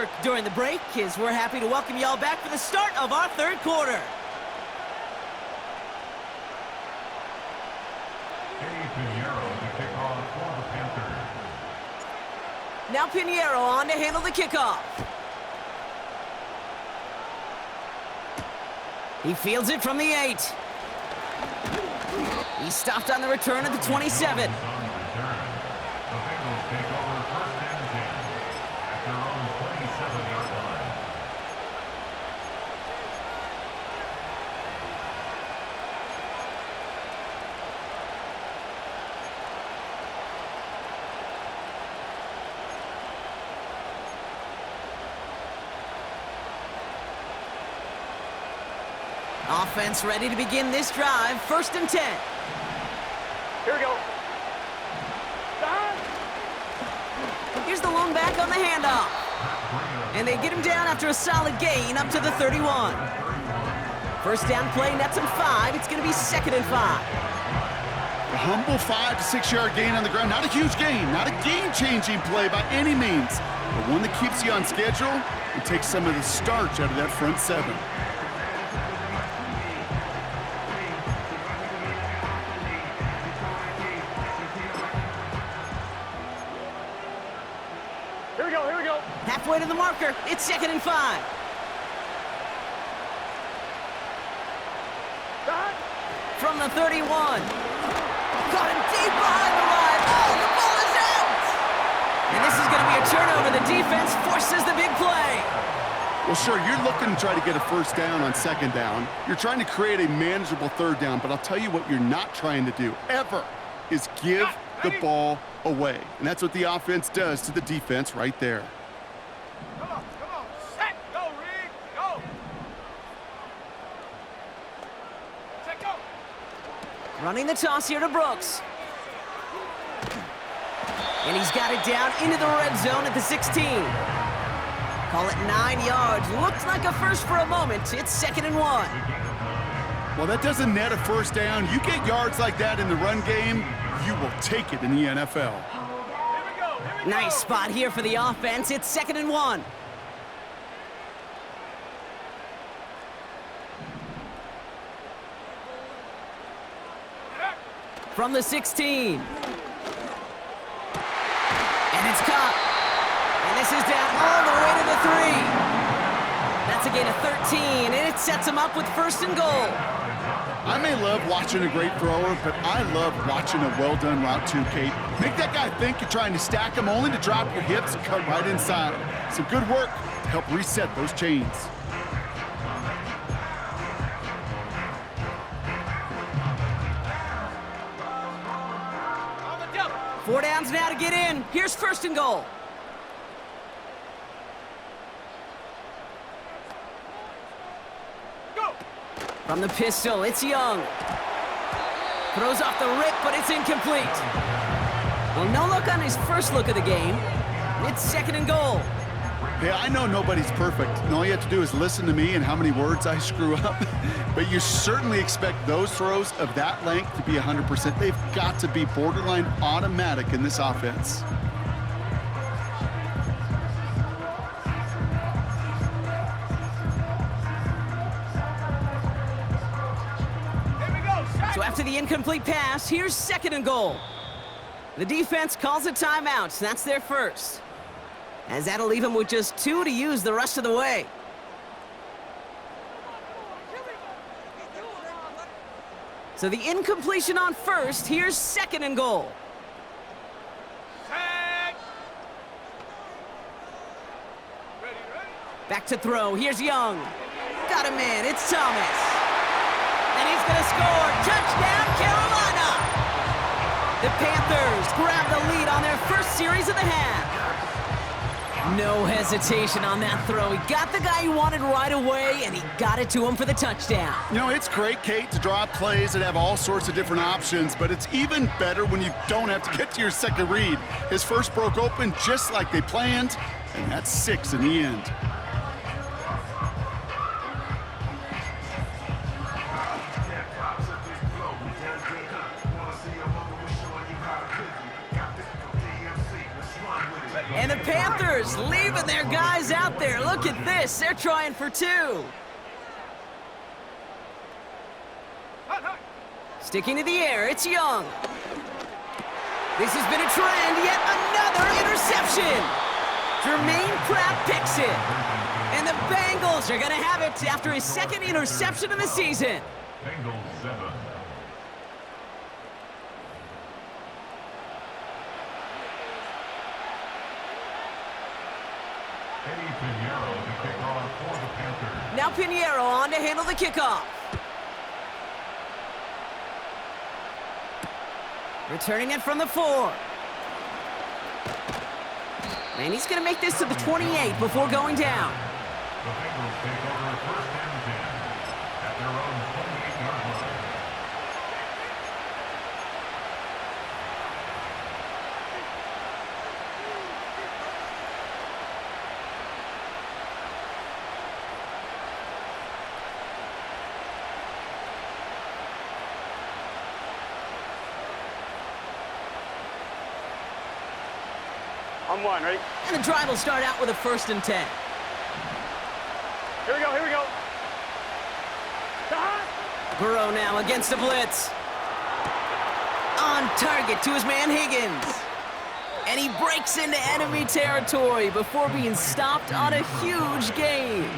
work during the break, as we're happy to welcome y'all back for the start of our third quarter. Now Pinheiro on to handle the kickoff. He fields it from the 8. He stopped on the return at the 27. Offense ready to begin this drive. 1st and 10. Here we go. Here's the lone back on the handoff. And they get him down after a solid gain up to the 31. First down play nets him 5. It's going to be 2nd and 5. A humble 5 to 6 yard gain on the ground. Not a huge gain, not a game-changing play by any means, but one that keeps you on schedule and takes some of the starch out of that front 7. Here we go. Halfway to the marker. It's 2nd and 5. From the 31. Got him deep behind the line. Oh, the ball is out! And this is going to be a turnover. The defense forces the big play. Well, sure, you're looking to try to get a first down on 2nd down. You're trying to create a manageable 3rd down, but I'll tell you what you're not trying to do, ever, is give the ball away. And that's what the offense does to the defense right there. Come on. Set, go, Reed, go. Set, go. Running the toss here to Brooks. And he's got it down into the red zone at the 16. Call it 9 yards. Looked like a first for a moment. It's 2nd and 1. Well, that doesn't net a first down. You get yards like that in the run game, you will take it in the NFL. Here we go. Nice spot here for the offense. It's 2nd and 1. From the 16. And it's caught. And this is down all the way to the 3. That's a gain of 13, and it sets him up with 1st and goal. I may love watching a great thrower, but I love watching a well-done route too, Kate. Make that guy think you're trying to stack him only to drop your hips and cut right inside. Some good work to help reset those chains. On the jump. 4 downs now to get in. Here's 1st and goal. Go. From the pistol, it's Young. Throws off the rip, but it's incomplete. Well, no look on his first look of the game. It's 2nd and goal. Hey, I know nobody's perfect, and all you have to do is listen to me and how many words I screw up. But you certainly expect those throws of that length to be 100%. They've got to be borderline automatic in this offense. So after the incomplete pass, here's 2nd and goal. The defense calls a timeout. That's their first. As that'll leave them with just 2 to use the rest of the way. So the incompletion on 1st, here's 2nd and goal. Set. Ready. Back to throw, here's Young. Got him in, it's Thomas. And he's gonna score, touchdown Carolina! The Panthers grab the lead on their first series of the half. No hesitation on that throw. He got the guy he wanted right away, and he got it to him for the touchdown. You know, it's great, Kate, to draw up plays that have all sorts of different options, but it's even better when you don't have to get to your second read. His first broke open just like they planned, and that's 6 in the end. And the Panthers leaving their guys out there. look at this. They're trying for two. Sticking to the air, it's Young. This has been a trend, yet another interception. Jermaine Pratt picks it. And the Bengals are going to have it after his second interception of the season. Bengals 7. Pinheiro to kick off for the Panthers. Now Pinheiro on to handle the kickoff. Returning it from the 4. And he's going to make this to the 28 before going down. The Bengals take over first and 10 at their own 28-yard line. On one, ready? And the drive will start out with a 1st and 10. Here we go, here we go. Burrow now against the blitz. On target to his man Higgins. And he breaks into enemy territory before being stopped on a huge gain.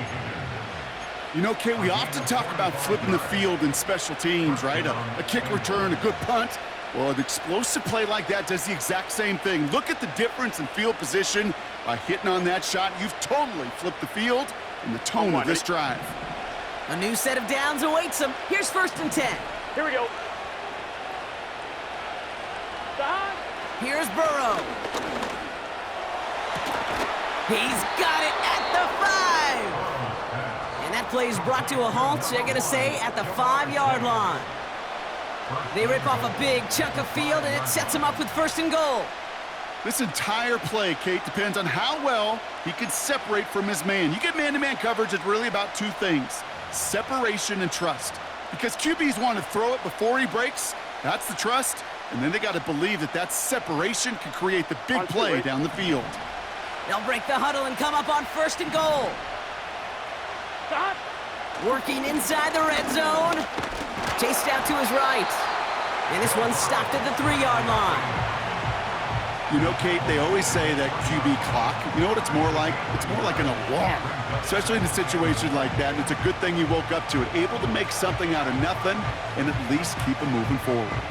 You know, Kate, we often talk about flipping the field in special teams, right? A kick return, a good punt. Well, an explosive play like that does the exact same thing. Look at the difference in field position. By hitting on that shot, you've totally flipped the field and the tone of this drive. A new set of downs awaits him. Here's 1st and 10. Here we go. Here's Burrow. He's got it at the 5. And that play is brought to a halt, they're going to say, at the 5-yard line. They rip off a big chunk of field, and it sets him up with 1st and goal. This entire play, Kate, depends on how well he can separate from his man. You get man-to-man coverage, it's really about two things: separation and trust. Because QBs want to throw it before he breaks, that's the trust, and then they got to believe that that separation can create the big play down the field. They'll break the huddle and come up on 1st and goal. Working inside the red zone. Chased out to his right. And this one's stopped at the 3-yard line. You know, Kate, they always say that QB clock, you know what it's more like? It's more like an alarm, especially in a situation like that. And it's a good thing you woke up to it, able to make something out of nothing and at least keep it moving forward.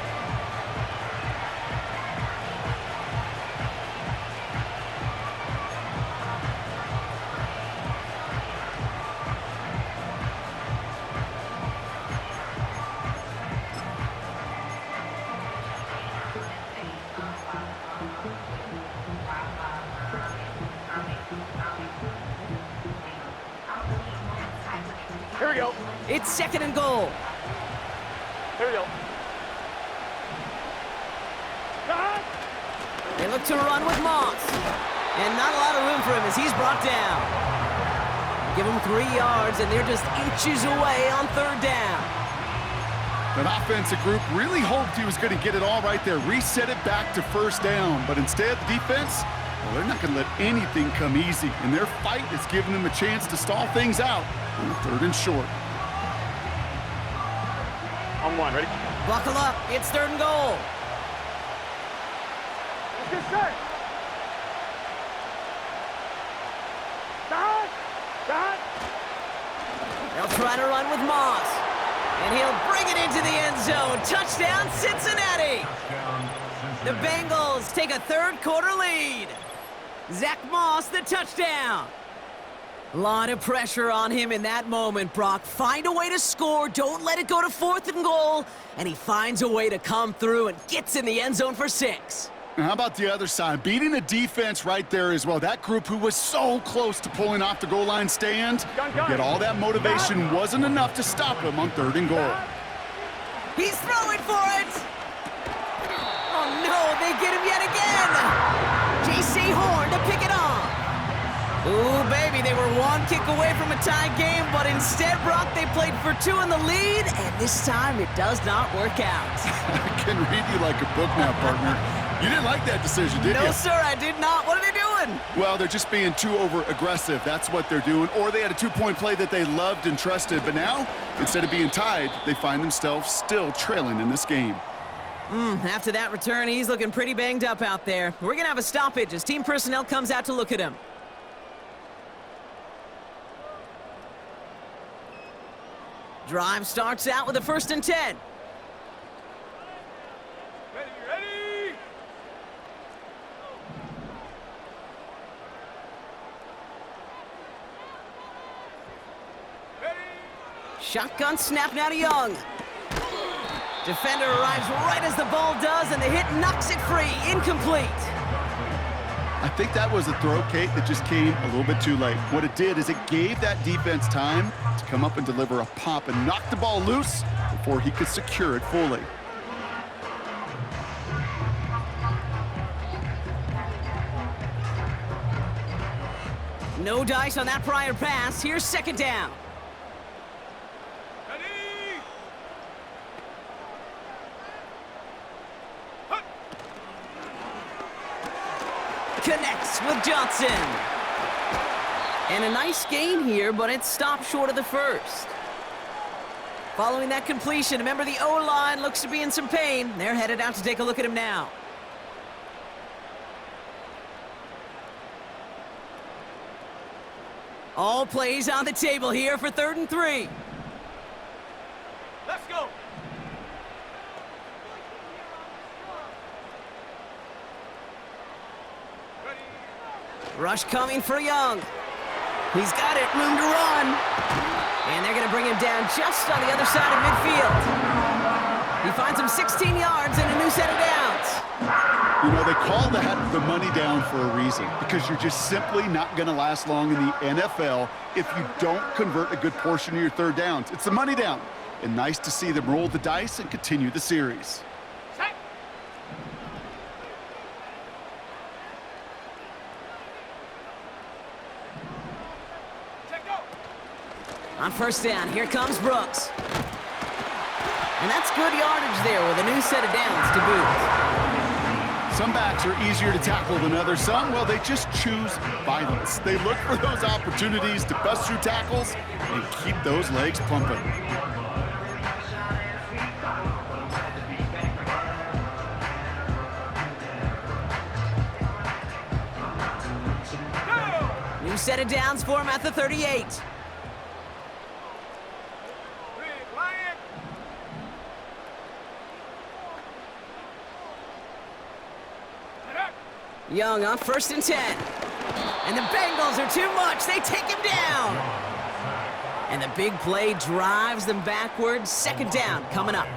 Here we go. It's 2nd and goal. Here we go. They look to run with Moss. And not a lot of room for him as he's brought down. Give him 3 yards, and they're just inches away on 3rd down. That offensive group really hoped he was going to get it all right there, reset it back to 1st down. But instead, the defense, well, they're not going to let anything come easy. And their fight is giving them a chance to stall things out on 3rd and short. On one, ready? Buckle up. It's 3rd and goal. Let's get set. They'll try to run with Moss. And he'll bring it into the end zone. Touchdown, Cincinnati. The Bengals take a 3rd quarter lead. Zach Moss, the touchdown. A lot of pressure on him in that moment, Brock. Find a way to score. Don't let it go to 4th and goal. And he finds a way to come through and gets in the end zone for 6. And how about the other side? Beating the defense right there as well. That group who was so close to pulling off the goal line stand, yet all that motivation wasn't enough to stop him on 3rd and goal. He's throwing for it. Oh, no, they get him yet again. J.C. Horn to pick it off. Ooh, baby, they were 1 kick away from a tie game, but instead, Brock, they played for 2 in the lead, and this time it does not work out. I can read you like a book now, partner. You didn't like that decision, did you? No, sir, I did not. What are they doing? doing? Well, they're just being too over-aggressive. That's what they're doing. Or they had a two-point play that they loved and trusted. But now, instead of being tied, they find themselves still trailing in this game. After that return, he's looking pretty banged up out there. We're going to have a stoppage as team personnel comes out to look at him. Drive starts out with a 1st and 10. Ready. Shotgun snap now to Young. Defender arrives right as the ball does, and the hit knocks it free. Incomplete. I think that was a throw, Kate, that just came a little bit too late. What it did is it gave that defense time to come up and deliver a pop and knock the ball loose before he could secure it fully. No dice on that prior pass. Here's 2nd down. Connects with Johnson. And a nice gain here, but it stopped short of the 1st. Following that completion, remember the O-line looks to be in some pain. They're headed out to take a look at him now. All plays on the table here for 3rd and 3. Let's go. Rush coming for Young. He's got it, room to run. And they're going to bring him down just on the other side of midfield. He finds him 16 yards and a new set of downs. You know, they call that the money down for a reason, because you're just simply not going to last long in the NFL if you don't convert a good portion of your 3rd downs. It's the money down. And nice to see them roll the dice and continue the series. Set. On 1st down, here comes Brooks. And that's good yardage there with a new set of downs to boot. Some backs are easier to tackle than others. Some, well, they just choose violence. They look for those opportunities to bust through tackles and keep those legs pumping. New set of downs for him at the 38. Young on 1st and 10. And the Bengals are too much. They take him down. And the big play drives them backwards. 2nd down coming up.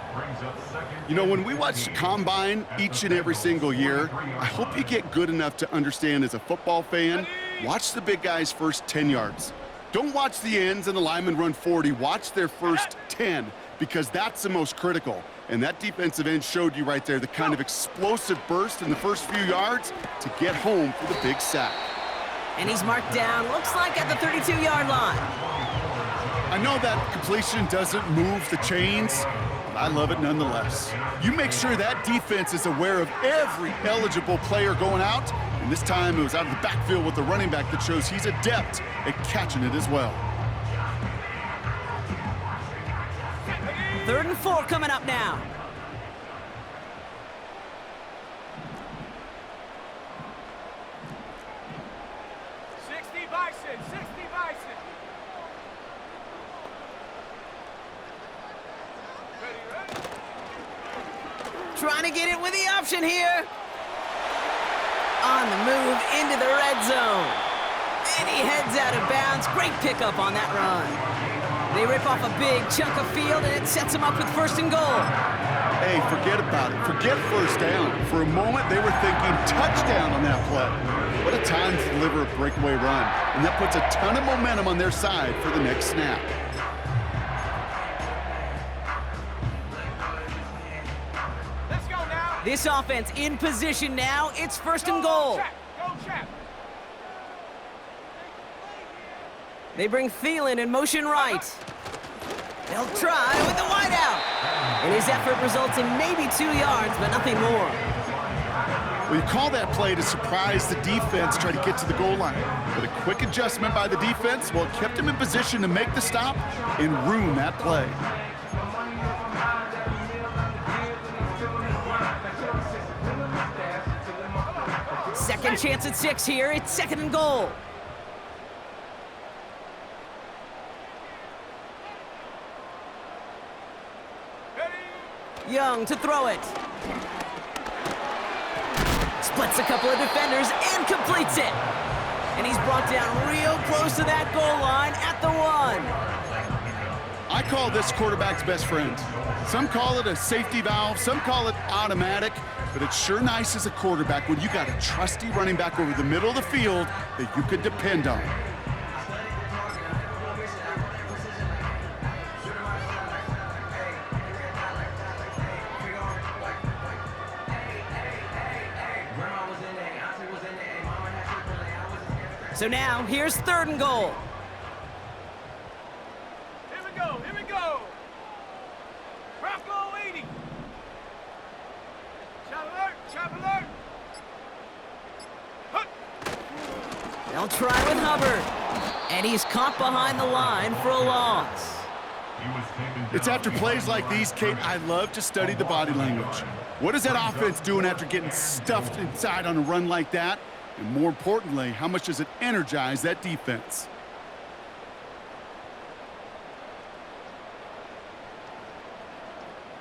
You know, when we watch the Combine each and every single year, I hope you get good enough to understand as a football fan, watch the big guys' first 10 yards. Don't watch the ends and the linemen run 40. Watch their first 10, because that's the most critical. And that defensive end showed you right there the kind of explosive burst in the first few yards to get home for the big sack. And he's marked down, looks like at the 32-yard line. I know that completion doesn't move the chains, but I love it nonetheless. You make sure that defense is aware of every eligible player going out, and this time it was out of the backfield with the running back that shows he's adept at catching it as well. 3rd and 4 coming up now. Trying to get it with the option here. On the move into the red zone. And he heads out of bounds. Great pickup on that run. They rip off a big chunk of field, and it sets them up with 1st and goal. Hey, forget about it. Forget 1st down. For a moment, they were thinking touchdown on that play. What a time to deliver a breakaway run. And that puts a ton of momentum on their side for the next snap. Let's go now. This offense in position now. It's 1st and goal. Go, Chap. They bring Thielen in motion right. They'll try with the wideout. And his effort results in maybe 2 yards, but nothing more. Well, you call that play to surprise the defense, try to get to the goal line. But a quick adjustment by the defense, well, it kept him in position to make the stop and ruin that play. Second chance at 6 here. It's 2nd and goal. Young to throw it. Splits a couple of defenders and completes it. And he's brought down real close to that goal line at the 1. I call this quarterback's best friend. Some call it a safety valve, some call it automatic, but it's sure nice as a quarterback when you got a trusty running back over the middle of the field that you could depend on. So now, here's 3rd and goal. Here we go, here we go. Bronco 80. Shot alert, shot alert. Hook. They'll try with Hubbard. And he's caught behind the line for a loss. It's after plays like these, Kate, I love to study the body language. What is that offense doing after getting stuffed inside on a run like that? And more importantly, how much does it energize that defense?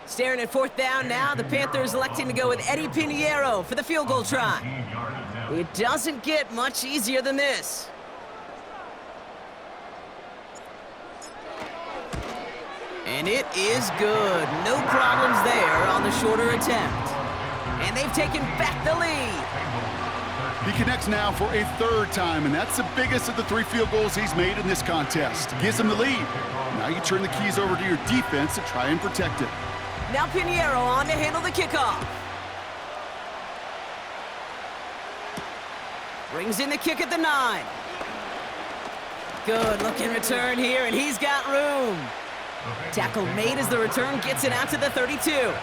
Staring at 4th down now, the Panthers electing to go with Eddie Pinheiro for the field goal try. It doesn't get much easier than this. And it is good. No problems there on the shorter attempt. And they've taken back the lead. He connects now for a 3rd time, and that's the biggest of the 3 field goals he's made in this contest. Gives him the lead. Now you turn the keys over to your defense to try and protect it. Now Pinheiro on to handle the kickoff. Brings in the kick at the 9. Good looking return here, and he's got room. Tackle made as the return gets it out to the 32.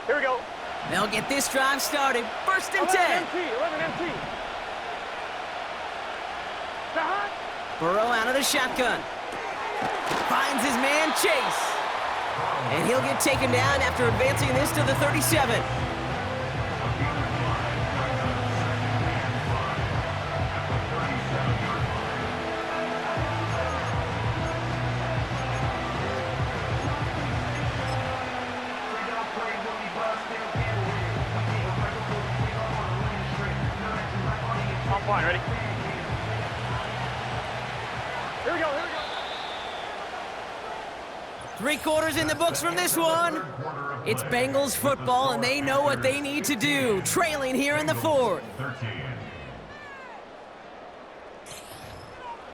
Here we go. They'll get this drive started. 1st and 10. 11 MT. Burrow out of the shotgun. Finds his man, Chase. And he'll get taken down after advancing this to the 37. I'm fine, ready? Here we go, here we go. 3 quarters in the books from this one. It's Bengals football, and they know what they need to do. Trailing here in the 4th.